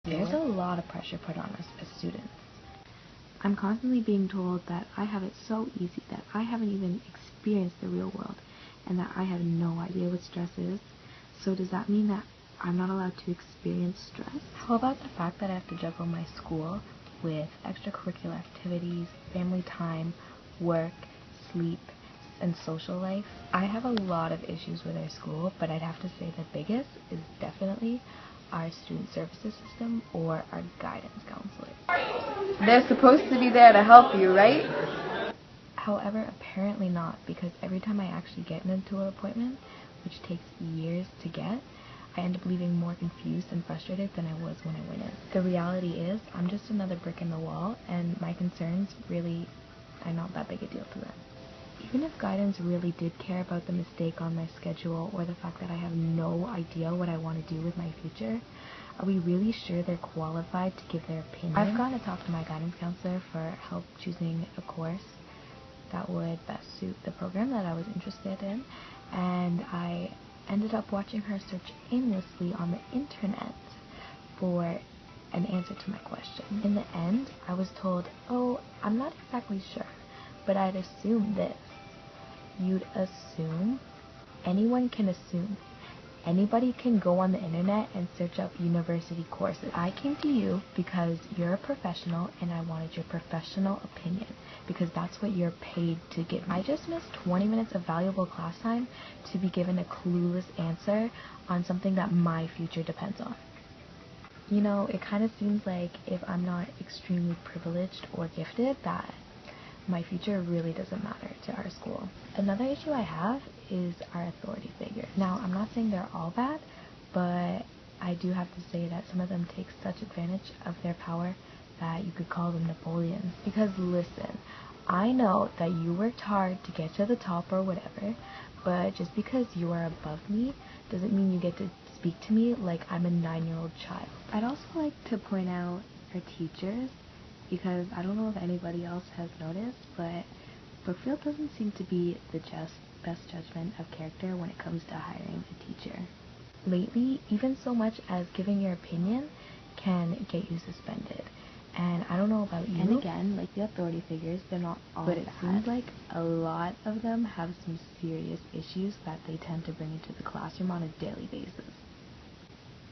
There's a lot of pressure put on us as students. I'm constantly being told that I have it so easy, that I haven't even experienced the real world, and that I have no idea what stress is. So does that mean that I'm not allowed to experience stress? How about the fact that I have to juggle my school with extracurricular activities, family time, work, sleep, and social life? I have a lot of issues with our school, but I'd have to say the biggest is definitely our student services system or our guidance counselors. They're supposed to be there to help you, right? However, apparently not, because every time I actually get into an appointment, which takes years to get, I end up leaving more confused and frustrated than I was when I went in. The reality is, I'm just another brick in the wall, and my concerns really are not that big a deal to them. Even if guidance really did care about the mistake on my schedule or the fact that I have no idea what I want to do with my future, are we really sure they're qualified to give their opinion? I've gone to talk to my guidance counselor for help choosing a course that would best suit the program that I was interested in, and I ended up watching her search aimlessly on the internet for an answer to my question. In the end, I was told, oh, I'm not exactly sure, but I'd assume this. You'd assume? Anyone can assume. Anybody can go on the internet and search up university courses. I came to you because you're a professional and I wanted your professional opinion, because that's what you're paid to give me. I just missed 20 minutes of valuable class time to be given a clueless answer on something that my future depends on. You know, it kind of seems like if I'm not extremely privileged or gifted, that my future really doesn't matter to our school. Another issue I have is our authority figures. Now, I'm not saying they're all bad, but I do have to say that some of them take such advantage of their power that you could call them Napoleons. Because listen, I know that you worked hard to get to the top or whatever, but just because you are above me doesn't mean you get to speak to me like I'm a 9-year-old child. I'd also like to point out our teachers, because I don't know if anybody else has noticed, but Brookfield doesn't seem to be the best judgment of character when it comes to hiring a teacher. Lately, even so much as giving your opinion can get you suspended. And I don't know about you. And again, like the authority figures, they're not all bad. But it seems like a lot of them have some serious issues that they tend to bring into the classroom on a daily basis.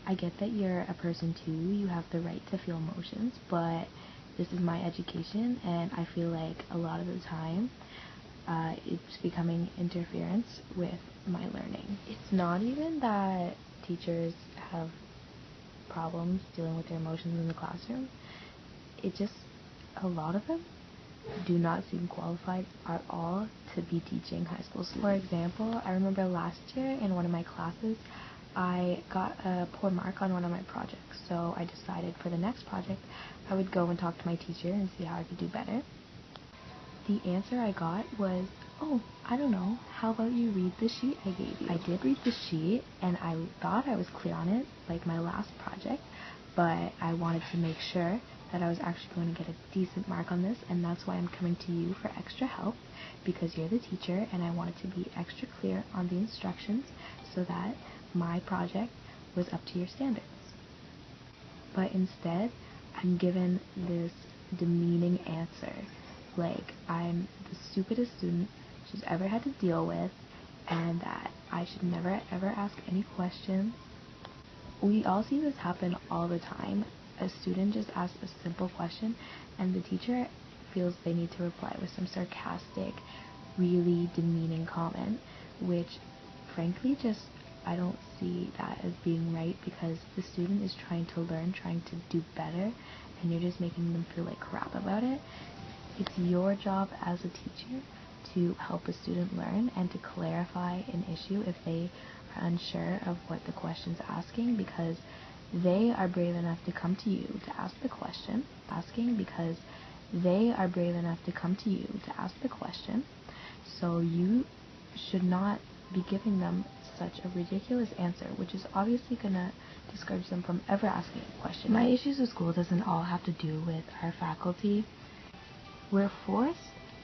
I get that you're a person too, you have the right to feel emotions, but this is my education, and I feel like a lot of the time it's becoming interference with my learning. It's not even that teachers have problems dealing with their emotions in the classroom. It just, a lot of them do not seem qualified at all to be teaching high school students. For example, I remember last year in one of my classes, I got a poor mark on one of my projects, so I decided for the next project I would go and talk to my teacher and see how I could do better. The answer I got was, oh, I don't know, how about you read the sheet I gave you? I did read the sheet, and I thought I was clear on it, like my last project, but I wanted to make sure that I was actually going to get a decent mark on this, and that's why I'm coming to you for extra help, because you're the teacher, and I wanted to be extra clear on the instructions so that my project was up to your standards. But instead, I'm given this demeaning answer, like I'm the stupidest student she's ever had to deal with, and that I should never ever ask any questions. We all see this happen all the time. A student just asks a simple question, and the teacher feels they need to reply with some sarcastic, really demeaning comment, which frankly just I don't see that as being right, because the student is trying to learn, trying to do better, and you're just making them feel like crap about it. It's your job as a teacher to help a student learn and to clarify an issue if they are unsure of what the question's asking, because they are brave enough to come to you to ask the question, so you should not be giving them such a ridiculous answer, which is obviously gonna discourage them from ever asking a question. My issues with school doesn't all have to do with our faculty. We're forced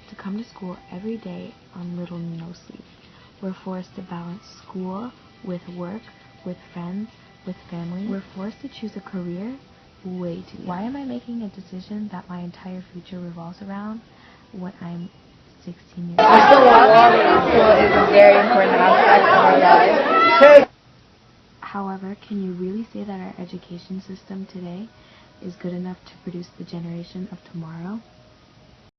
to come to school every day on little to no sleep. We're forced to balance school with work, with friends, with family. We're forced to choose a career way too young. Why am I making a decision that my entire future revolves around when I'm 16 years old? Walking school is a very important aspect of our lives. However, can you really say that our education system today is good enough to produce the generation of tomorrow?